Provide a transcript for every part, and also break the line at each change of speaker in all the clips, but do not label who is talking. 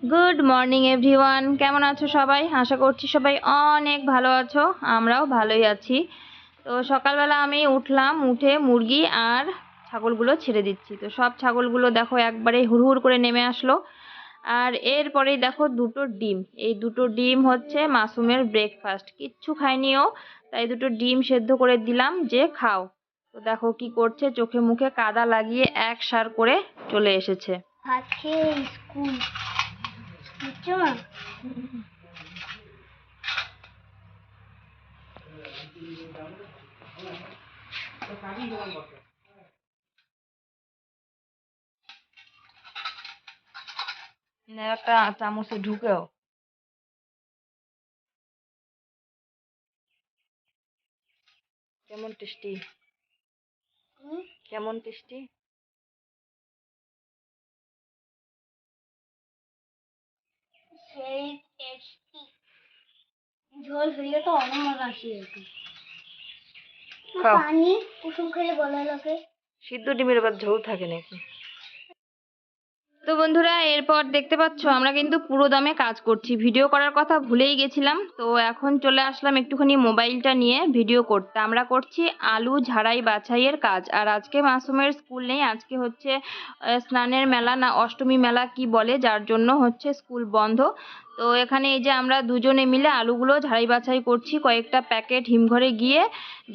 Good morning everyone, কেমন আছো সবাই? আশা করছি সবাই অনেক ভালো আছো। আমরাও ভালোই আছি। তো সকালবেলা আমি উঠলাম, উঠে মুরগি আর ছাগলগুলো ছেড়ে দিচ্ছি। তো সব ছাগলগুলো দেখো একবারে হুড়হুড় করে নেমে আসলো। আর এরপরেই দেখো দুটো ডিম, এই দুটো ডিম হচ্ছে মাসুমের ব্রেকফাস্ট। কিচ্ছু খায়নিও, তাই দুটো ডিম সেদ্ধ করে দিলাম যে খাও। তো দেখো কি করছে, চোখে মুখে কাদা লাগিয়ে এক সার করে চলে এসেছে।
স্কুল বুঝছো মা?
একটা চামচে ঢুকেও। কেমন টেস্টি, কেমন টেস্টি।
সেই টেস্টি। ঝোল হইলে তো অনেক মজা আসে।
খাও।
পানি কুসুম খেলে বলা লাগে।
সিদ্ধ ডিমের আবার ঝোল থাকে নাকি? তো বন্ধুরা, এরপর দেখতে পাচ্ছ আমরা কিন্তু পুরো দমে কাজ করছি। ভিডিও করার কথা ভুলেই গেছিলাম। তো এখন চলে আসলাম একটুখানি মোবাইলটা নিয়ে ভিডিও করতে। আমরা করছি আলু ঝাড়াই বাছাইয়ের কাজ। আর আজকে মাসুমের স্কুল নেই, আজকে হচ্ছে স্নানের মেলা না অষ্টমী মেলা কি বলে, যার জন্য হচ্ছে স্কুল বন্ধ। তো এখানে এই যে আমরা দুজনে মিলে আলুগুলো ঝাড়াই বাছাই করছি। কয়েকটা প্যাকেট হিমঘরে গিয়ে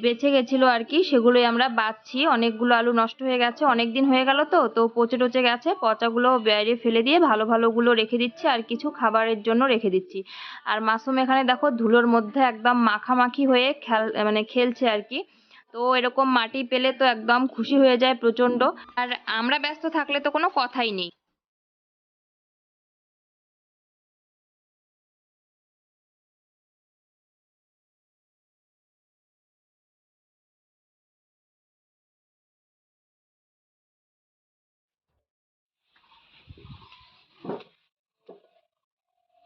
বেঁচে গেছিলো আর কি, সেগুলোই আমরা বাছছি। অনেকগুলো আলু নষ্ট হয়ে গেছে, অনেক দিন হয়ে গেল তো তো পচে টচে গেছে। পচাগুলো বাইরে ফেলে দিয়ে ভালো ভালোগুলো রেখে দিচ্ছি, আর কিছু খাবারের জন্য রেখে দিচ্ছি। আর মাসুম এখানে দেখো ধুলোর মধ্যে একদম মাখামাখি হয়ে খেলছে আর কি। তো এরকম মাটি পেলে তো একদম খুশি হয়ে যায় প্রচন্ড। আর আমরা ব্যস্ত থাকলে তো কোনো কথাই নেই।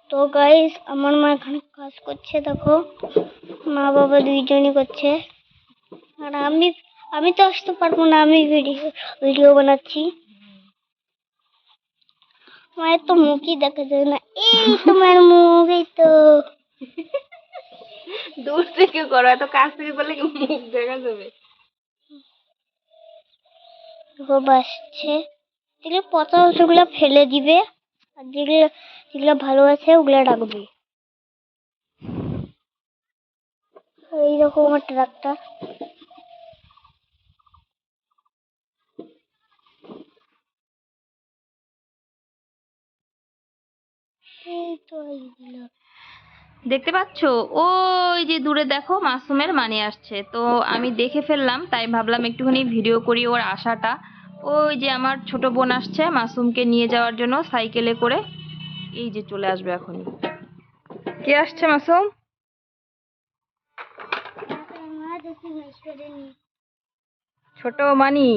তো গাইস, আমার মা এখানে কাজ করছে দেখো। মা বাবা দুইজনই করছে। আর আমি আমি তো আসতে পারবো না, আমি ভিডিও বানাচ্ছি। মায়ের তো মুখই দেখা যায় না। এই তোমার মুখ, এই তো।
দূর থেকে করো, এত কাছ থেকে করলে কি মুখ দেখা যাবে?
দেখো বাসছে। যেগুলো পচা সেগুলো ফেলে দিবে, আর যেগুলো যেগুলো ভালো আছে ওগুলো রাখবে। এইরকম আমার ট্রাক্টর। এই তো এইগুলো।
দেখতে পাচ্ছ ওই যে দূরে দেখো মাসুমের মানি আসছে। তো আমি দেখে ফেললাম, তাই ভাবলাম একটুখানি ভিডিও করি ওর আসাটা। ওই যে আমার ছোট বোন আসছে মাসুমকে নিয়ে যাওয়ার জন্য সাইকেলে করে। এই যে চলে আসবে এখনই। কে আসছে মাসুম? ছোট মানি।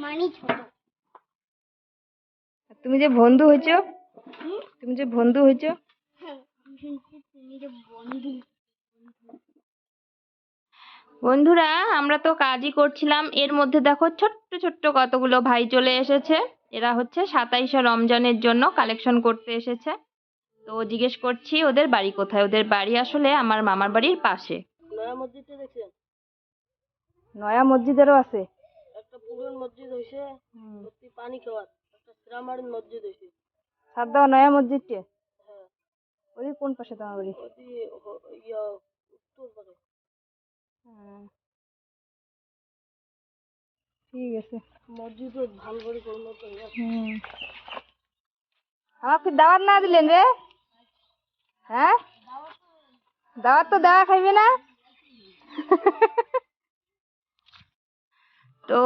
মানি ছোট।
তুমি যে বন্ধু হয়েছো, তুমি যে বন্ধু হয়েছো।
তুমি যে বন্ধু।
বন্ধুরা, আমরা তো কাজই করছিলাম, এর মধ্যে দেখো ছোট্ট ছোট্ট কতগুলো ভাই চলে এসেছে। এরা হচ্ছে 27শে রমজানের জন্য কালেকশন করতে এসেছে। তো জিজ্ঞেস করছি ওদের বাড়ি কোথায়। ওদের বাড়ি আসলে আমার মামার বাড়ির পাশে।
নয়া মসজিদটা দেখছেন?
নয়া মসজিদেরও আছে।
একটা পুরান মসজিদ হয়েছে, অতি পানি খাওয়ার একটা শ্রামার মসজিদ হয়েছে।
সাদ্দাও নয়া মসজিদকে
হ্যাঁ,
ওদের কোন পাশে তোমার বাড়ি?
অতি ইয়া উত্তর পারে।
হুম, ঠিক আছে।
মসজিদও ভালো করে পরিণত হয়ে গেছে।
আমাকে দাওয়াত না দিলেন রে? হ্যাঁ, দাওয়াত তো দেওয়া খাইবে না। তো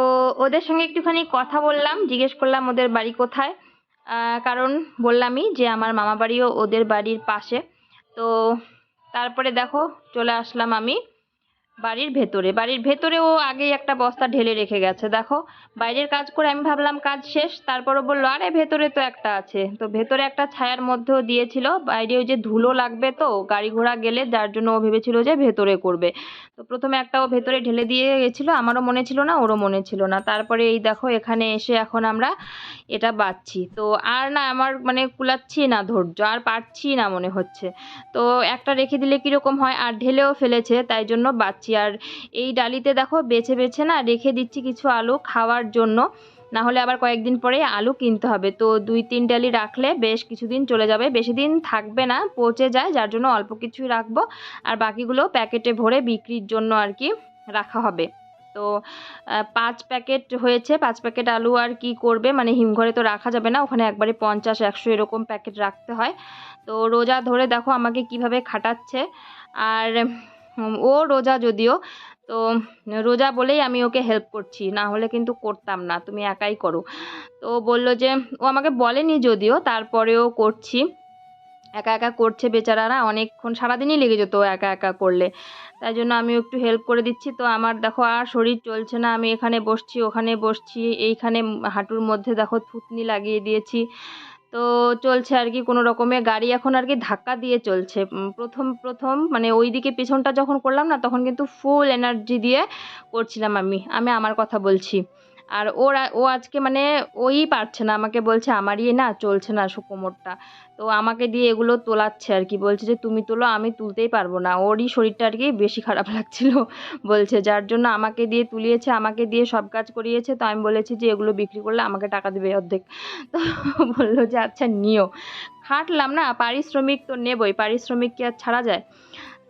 ওদের সঙ্গে একটুখানি কথা বললাম, জিজ্ঞেস করলাম ওদের বাড়ি কোথায়। কারণ বললামই যে আমার মামা বাড়িও ওদের বাড়ির পাশে। তো তারপরে দেখো চলে আসলাম আমি বাড়ির ভেতরে ও আগেই একটা বস্তা ঢেলে রেখে গেছে। দেখো, বাইরের কাজ করে আমি ভাবলাম কাজ শেষ, তারপরও বললো আরে ভেতরে তো একটা আছে। তো ভেতরে একটা ছায়ার মধ্যেও দিয়েছিল, বাইরে ওই যে ধুলো লাগবে তো গাড়ি ঘোড়া গেলে, যার জন্য ও ভেবেছিল যে ভেতরে করবে। তো প্রথমে একটা ও ভেতরে ঢেলে দিয়ে গেছিল, আমারও মনে ছিল না, ওরও মনে ছিল না। তারপরে এই দেখো এখানে এসে এখন আমরা এটা বাচ্ছি। তো আর না আমার মানে কুলাচ্ছি না ধৈর্য, আর পারছি না মনে হচ্ছে। তো একটা রেখে দিলে কীরকম হয়, আর ঢেলেও ফেলেছে তাই জন্য বাচ্ছি। আর এই ডালিতে দেখো বেছে বেছে না রেখে দিচ্ছি কিছু আলু খাওয়ার জন্য, না হলে আবার কয়েকদিন পরে আলু কিনতে হবে। তো 2-3 ডালি রাখলে বেশ কিছুদিন চলে যাবে, বেশি দিন থাকবে না, পচে যায়, যার জন্য অল্প কিছুই রাখবো। আর বাকিগুলো প্যাকেটে ভরে বিক্রির জন্য আর কি রাখা হবে। তো 5 প্যাকেট হয়েছে, 5 প্যাকেট আলু আর কি করবে, মানে হিমঘরে তো রাখা যাবে না, ওখানে একবারে 50-100 এরকম প্যাকেট রাখতে হয়। তো রোজা ধরে দেখো আমাকে কিভাবে খাটাচ্ছে। আর ও রোজা যদিও, তো রোজা বলেই আমি ওকে হেল্প করছি, না হলে কিন্তু করতাম না, তুমি একাই করো। তো বলল যে, ও আমাকে বলেনি যদিও, তারপরেও করছি, একা একা করছে বেচারারা, অনেকক্ষণ সারাদিনই লেগে যেত ও একা একা করলে, তাই জন্য আমি একটু হেল্প করে দিচ্ছি। তো আমার দেখো আর শরীর চলছে না, আমি এখানে বসছি ওখানে বসছি, এইখানে হাঁটুর মধ্যে দেখো থুতনি লাগিয়ে দিয়েছি। তো চলছে আর কি কোনো রকমে, গাড়ি এখন আর কি ধাক্কা দিয়ে চলছে। প্রথম প্রথম মানে ওইদিকে পেছনটা যখন করলাম না, তখন কিন্তু ফুল এনার্জি দিয়ে করছিলাম আমি আমার কথা বলছি। আর ও আজকে মানে ওই পারছে না, আমাকে বলছে আমারই না চলছে না কোমরটা। তো আমাকে দিয়ে এগুলো তোলাচ্ছে আর কি, বলছে যে তুমি তোলো, আমি তুলতেই পারবো না, ওরই শরীরটা আর কি বেশি খারাপ লাগছিল বলছে, যার জন্য আমাকে দিয়ে তুলিয়েছে, আমাকে দিয়ে সব কাজ করিয়েছে। তো আমি বলেছি যে এগুলো বিক্রি করলে আমাকে টাকা দেবে অর্ধেক। তো বললো যে আচ্ছা নিও, খাটলাম না, পারিশ্রমিক তো নেবই, পারিশ্রমিক কি আর ছাড়া যায়।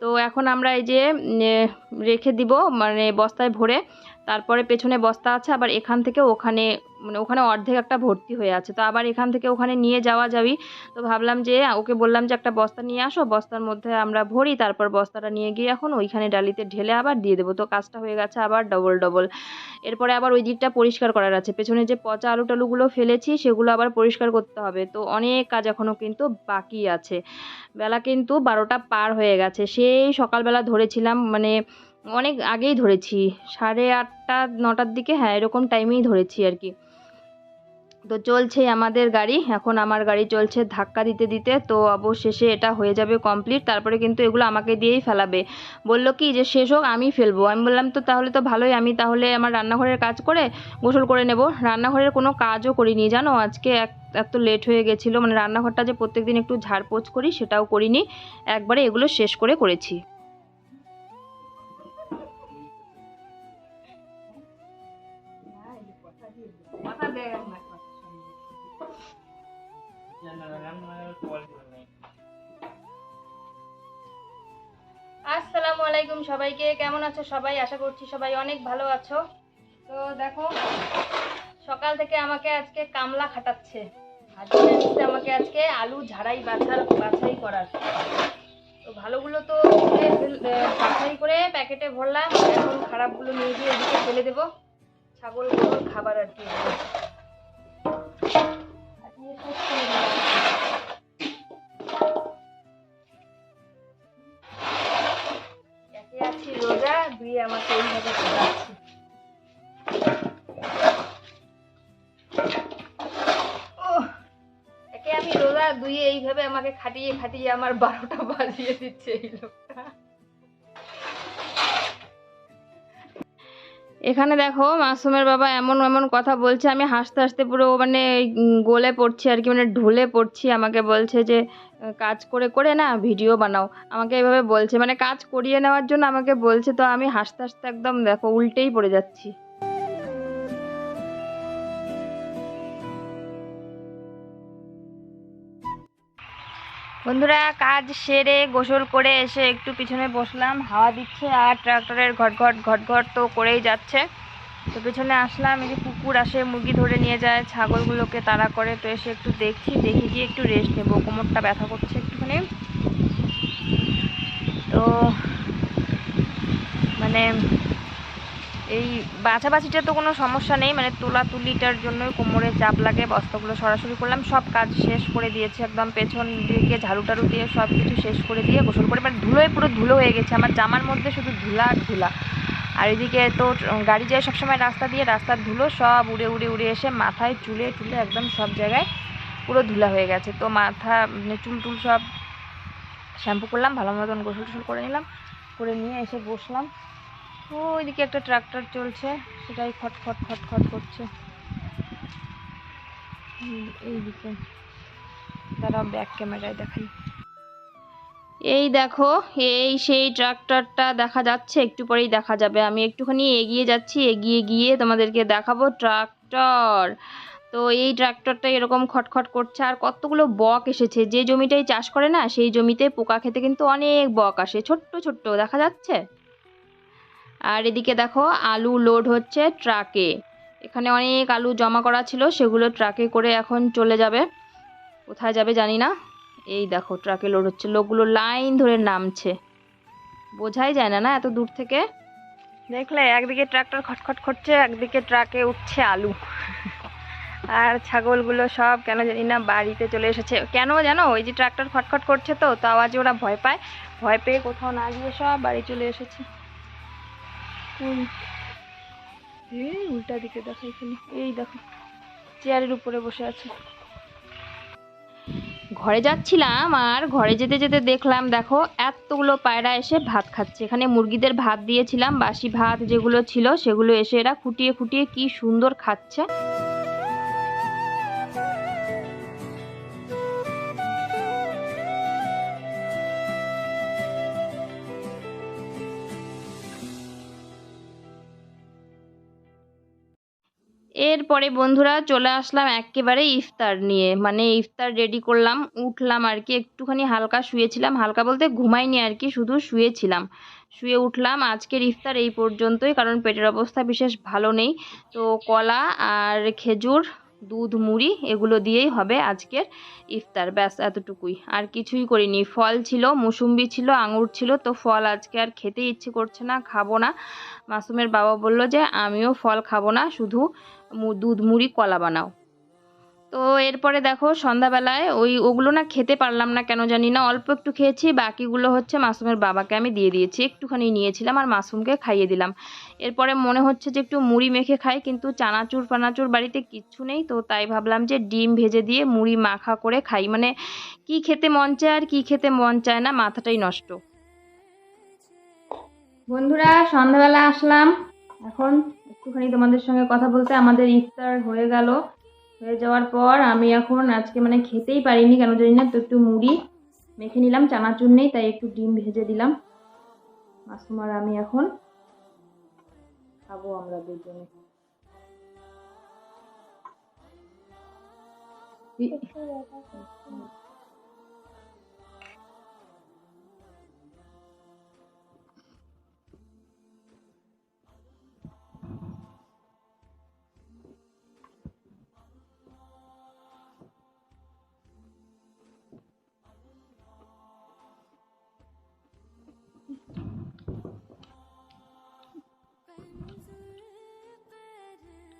তো এখন আমরা এই যে রেখে দিব মানে বস্তায় ভরে, তারপরে পেছনে বস্তা আছে, আবার এখান থেকে ওখানে মানে ওখানে অর্ধেক একটা ভর্তি হয়ে আছে, তো আবার এখান থেকে ওখানে নিয়ে যাওয়া যাবি। তো ভাবলাম যে ওকে বললাম যে একটা বস্তা নিয়ে আসো, বস্তার মধ্যে আমরা ভরি, তারপর বস্তাটা নিয়ে গিয়ে এখন ওইখানে ডালিতে ঢেলে আবার দিয়ে দেবো। তো কাজটা হয়ে গেছে আবার ডবল। এরপরে আবার ওই দিকটা পরিষ্কার করার আছে, পেছনে যে পচা আলু টালুগুলো ফেলেছি সেগুলো আবার পরিষ্কার করতে হবে। তো অনেক কাজ এখনও কিন্তু বাকি আছে। বেলা কিন্তু 12টা পার হয়ে গেছে, সেই সকালবেলা ধরেছিলাম, মানে অনেক আগেই ধরেছি, 8:30-9টার দিকে, হ্যাঁ এরকম টাইমেই ধরেছি আর কি। তো চলছে আমাদের গাড়ি, এখন আমার গাড়ি চলছে ধাক্কা দিতে দিতে। তো অবশেষে এটা হয়ে যাবে কমপ্লিট, তারপরে কিন্তু এগুলো আমাকে দিয়েই ফেলাবে। বলল কি যে শেষ হোক আমি ফেলবো, আমি বললাম তো তাহলে তো ভালোই, আমি তাহলে আমার রান্নাঘরের কাজ করে গোসল করে নেব। রান্নাঘরের কোনো কাজও করিনি জানো, আজকে এত লেট হয়ে গেছিলো, মানে রান্নাঘরটা যে প্রত্যেকদিন একটু ঝাড়পোছ করি সেটাও করিনি, একবারে এগুলো শেষ করে করেছি। আসসালামু আলাইকুম সবাইকে, কেমন আছো সবাই? আশা করছি সবাই অনেক ভালো আছো। তো দেখো সকাল থেকে আমাকে আজকে কামলা খাটাচ্ছে, আমাকে আজকে আলু বাছাই করার। তো ভালোগুলো তো বাছাই করে প্যাকেটে ভরলাম, এখন খারাপগুলো নিয়ে গিয়ে এদিকে ফেলে দেবো, ছাগলগুলোর খাবার আর কি। একে আছি রোজা, দুই আমাকে এইভাবে খাওয়াচ্ছি। একে আমি রোজা, দুই এইভাবে আমাকে খাটিয়ে খাটিয়ে আমার 12টা বাজিয়ে দিচ্ছে এই লোকটা। এখানে দেখো মাসুমের বাবা এমন এমন কথা বলছে, আমি হাসতে হাসতে পুরো মানে গলে পড়ছি আর কি, মানে ঢলে পড়ছি। আমাকে বলছে যে কাজ করে করে না ভিডিও বানাও, আমাকে এভাবে বলছে, মানে কাজ করিয়ে নেওয়ার জন্য আমাকে বলছে। তো আমি হাসতে হাসতে একদম দেখো উল্টেই পড়ে যাচ্ছি। বন্ধুরা কাজ সেরে গোসল করে এসে একটু পিছনে বসলাম, হাওয়া দিচ্ছে আর ট্রাক্টরের ঘট তো করেই যাচ্ছে। তো পেছনে আসলাম, এই যে কুকুর আসে মুরগি ধরে নিয়ে যায়, ছাগলগুলোকে তাড়া করে। তো এসে একটু দেখে গিয়ে একটু রেস্ট নেবো, কোমরটা ব্যথা করছে একটুখানি। তো মানে এই বাছাবাছিটা তো কোনো সমস্যা নেই, মানে তুলিটার জন্যই কোমরে চাপ লাগে। বস্তাগুলো সরাসরি করলাম, সব কাজ শেষ করে দিয়েছি, একদম পেছন দিকে ঝাড়ু টাড়ু দিয়ে সব কিছু শেষ করে দিয়ে গোসল করে, মানে ধুলোয় পুরো ধুলো হয়ে গেছে, আমার জামার মধ্যে শুধু ধুলা আর ধুলা। আর এদিকে তো গাড়ি যায় সবসময় রাস্তা দিয়ে, রাস্তার ধুলো সব উড়ে উড়ে উড়ে এসে মাথায় চুলে টুলে একদম সব জায়গায় পুরো ধুলা হয়ে গেছে। তো মাথা মানে চুল টুল সব শ্যাম্পু করলাম, ভালো মতন গোসল টোসল করে নিলাম, করে নিয়ে এসে বসলাম। ওইদিকে একটা ট্রাক্টর চলছে, সেটাই খটখট খটখট করছে। এইদিকে দাঁড়াও ব্যাক ক্যামেরায় দেখাই। এই দেখো, এই সেই ট্রাক্টরটা দেখা যাচ্ছে, একটু পরেই দেখা যাবে। আমি একটুখানি এগিয়ে যাচ্ছি, এগিয়ে গিয়ে তোমাদেরকে দেখাবো ট্রাক্টর। তো এই ট্রাক্টরটা এরকম খটখট করছে। আর কতগুলো বক এসেছে, যে জমিটাই চাষ করে না সেই জমিতে পোকা খেতে কিন্তু অনেক বক আসে, ছোট্ট ছোট্ট দেখা যাচ্ছে। আর এদিকে দেখো আলু লোড হচ্ছে ট্রাকে, এখানে অনেক আলু জমা করা ছিল, সেগুলো ট্রাকে করে এখন চলে যাবে, কোথায় যাবে জানি না। এই দেখো ট্রাকে লোড হচ্ছে, লোকগুলো লাইন ধরে নামছে, বোঝাই যায় না না এত দূর থেকে। দেখলে একদিকে ট্রাক্টর খটখট করছে, একদিকে ট্রাকে উঠছে আলু। আর ছাগলগুলো সব কেন জানি না বাড়িতে চলে এসেছে। কেন জানো, ওই যে ট্রাক্টর খটখট করছে তো আওয়াজে ওরা ভয় পায়, ভয় পেয়ে কোথাও না গিয়ে সব বাড়ি চলে এসেছে। উল্টা দিকে দেখো, এখানে এই দেখো চেয়ারের উপরে বসে আছে। ঘরে যাচ্ছিলাম, আর ঘরে যেতে যেতে দেখলাম দেখো এতগুলো পায়রা এসে ভাত খাচ্ছে। এখানে মুরগিদের ভাত দিয়েছিলাম, বাসি ভাত যেগুলো ছিল সেগুলো এসে এরা খুঁটিয়ে খুঁটিয়ে কি সুন্দর খাচ্ছে। এরপরে বন্ধুরা চলে আসলাম একেবারে ইফতার নিয়ে, মানে ইফতার রেডি করলাম, উঠলাম আর কি, একটুখানি হালকা শুয়েছিলাম, হালকা বলতে ঘুমাইনি আর কি, শুধু শুয়েছিলাম, শুয়ে উঠলাম। আজকের ইফতার এই পর্যন্তই, কারণ পেটের অবস্থা বিশেষ ভালো নেই। তো কলা আর খেজুর, দুধ, মুড়ি এগুলো দিয়েই হবে আজকের ইফতার, ব্যাস এতটুকুই, আর কিছুই করিনি। ফল ছিল, মুসুম্বি ছিল, আঙুর ছিল, তো ফল আজকে আর খেতে ইচ্ছে করছে না, খাবো না। মাসুমের বাবা বলল যে আমিও ফল খাবো না, শুধু দুধ মুড়ি কলা বানাও। তো এরপরে দেখো সন্ধ্যাবেলায় ওগুলো না খেতে পারলাম না কেন জানি না, অল্প একটু খেয়েছি, বাকিগুলো হচ্ছে মাসুমের বাবাকে আমি দিয়ে দিয়েছি, একটুখানি নিয়েছিলাম আর মাসুমকে খাইয়ে দিলাম। এরপরে মনে হচ্ছে যে একটু মুড়ি মেখে খাই, কিন্তু চানাচুর ফানাচুর বাড়িতে কিচ্ছু নেই, তো তাই ভাবলাম যে ডিম ভেজে দিয়ে মুড়ি মাখা করে খাই, মানে কি খেতে মন চায় আর কি খেতে মন চায় না, মাথাটাই নষ্ট। বন্ধুরা সন্ধ্যাবেলা আসলাম, এখন একটুখানি তোমাদের সঙ্গে কথা বলতে। আমাদের ইফতার হয়ে গেল, হয়ে যাওয়ার পর আমি এখন আজকে মানে খেতেই পারিনি কেন জানি না, তো একটু মুড়ি মেখে নিলাম, চানাচুর নেই তাই একটু ডিম ভেজে দিলাম। মাসুম আর আমি এখন খাবো আমরা দুজনে।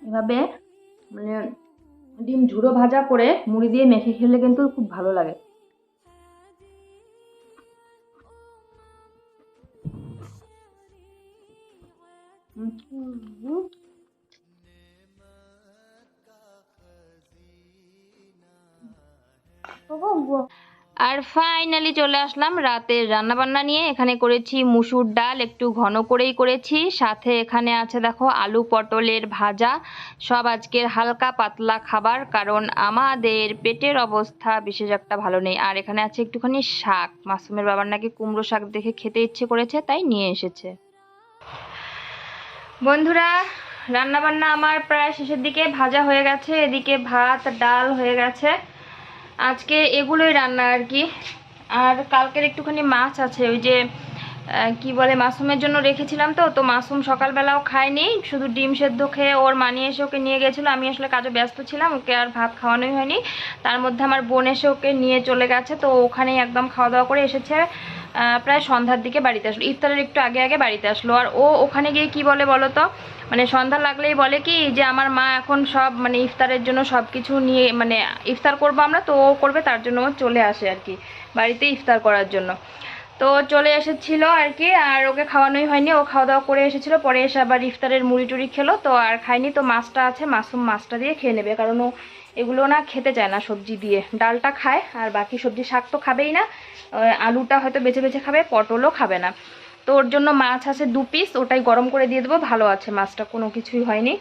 এভাবে মানে ডিম ঝুড়ো ভাজা করে মুড়ি দিয়ে মেখে খেলে কিন্তু খুব ভালো লাগে। আর ফাইনালি চলে আসলাম রাতের রান্নাবান্না নিয়ে। এখানে করেছি মুসুর ডাল, একটু ঘন করেই করেছি, সাথে এখানে আছে দেখো আলু পটলের ভাজা, সব আজকের হালকা পাতলা খাবার, কারণ আমাদের পেটের অবস্থা বিশেষ একটা ভালো নেই। আর এখানে আছে একটুখানি শাক, মাসুমের বাবার নাকি কুমড়ো শাক দেখে খেতে ইচ্ছে করেছে তাই নিয়ে এসেছে। বন্ধুরা রান্নাবান্না আমার প্রায় শেষের দিকে, ভাজা হয়ে গেছে, এদিকে ভাত ডাল হয়ে গেছে, আজকে এগুলোই রান্না আর কি। আর কালকের একটুখানি মাছ আছে, ওই যে কি বলে মাসুমের জন্য রেখেছিলাম, তো মাসুম সকালবেলাও খায়নি, শুধু ডিম সেদ্ধ খেয়ে ওর মা নিয়ে এসে ওকে নিয়ে গেছিলো। আমি আসলে কাজে ব্যস্ত ছিলাম, ওকে আর ভাত খাওয়ানোই হয়নি। তার মধ্যে আমার বোন এসে ওকে নিয়ে চলে গেছে, তো ওখানেই একদম খাওয়া দাওয়া করে এসেছে প্রায় সন্ধ্যার দিকে বাড়িতে আসলো, ইফতারের একটু আগে আগে বাড়িতে আসলো। আর ও ওখানে গিয়ে কি বলে বলো তো, মানে সন্ধ্যা লাগলেই বলে কি যে আমার মা এখন সব মানে ইফতারের জন্য সব কিছু নিয়ে, মানে ইফতার করবো আমরা, তো ও করবে, তার জন্য ও চলে আসে আর কি বাড়িতে ইফতার করার জন্য। তো চলে এসেছিল আর কি, আর ওকে খাওয়ানোই হয়নি, ও খাওয়া দাওয়া করে এসেছিল, পরে এসে আবার ইফতারের মুড়ি টুড়ি খেলো, তো আর খায়নি। তো মাছটা আছে, মাছটা দিয়ে খেয়ে নেবে, কারণ ও এগুলো না খেতে চায় না সবজি দিয়ে, ডালটা খায় আর বাকি সবজি শাক তো খাবেই না, আলুটা হয়তো বেছে বেছে খাবে, পটলও খাবে না। তো ওর জন্য মাছ আছে 2 পিস, ওটাই গরম করে দিয়ে দেবো, ভালো আছে মাছটা, কোনো কিছুই হয়নি,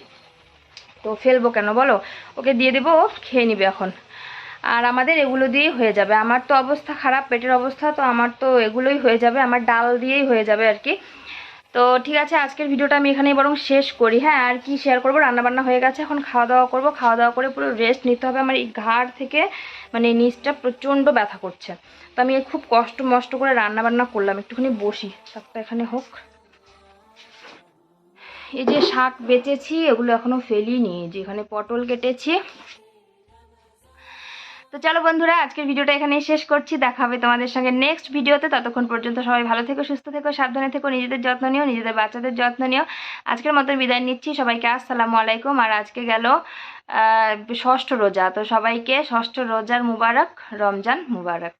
তো ফেলবো কেন বলো, ওকে দিয়ে দেবো, ও খেয়ে নিবে এখন। আর আমাদের এগুলো দিয়েই হয়ে যাবে, আমার তো অবস্থা খারাপ, পেটের অবস্থা, তো আমার তো এগুলোই হয়ে যাবে, আমার ডাল দিয়েই হয়ে যাবে আর কি। তো ঠিক আছে, আজকের ভিডিওটা আমি এখানেই বরং শেষ করি। হ্যাঁ, আর কি শেয়ার করবো, রান্নাবান্না হয়ে গেছে, এখন খাওয়া দাওয়া করবো, খাওয়া দাওয়া করে পুরো রেস্ট নিতে হবে, আমার এই ঘাড় থেকে মানে নিচটা প্রচণ্ড ব্যথা করছে। তো আমি খুব কষ্ট মষ্ট করে রান্নাবান্না করলাম, একটুখানি বসি, শাকটা এখানে হোক। এই যে শাক বেচেছি, এগুলো এখনো ফেলিনি, যে এখানে পটল কেটেছি। তো চলো বন্ধুরা, আজকের ভিডিওটা এখানেই শেষ করছি, দেখা হবে তোমাদের সঙ্গে নেক্সট ভিডিওতে। ততক্ষণ পর্যন্ত সবাই ভালো থেকো, সুস্থ থেকো, সাবধানে থেকো, নিজেদের যত্ন নিও, নিজেদের বাচ্চাদের যত্ন নিও। আজকের মতো বিদায় নিচ্ছি, সবাইকে আসসালামু আলাইকুম। আর আজকে গেল ষষ্ঠ রোজা, তো সবাইকে ষষ্ঠ রোজার মুবারক, রমজান মুবারক।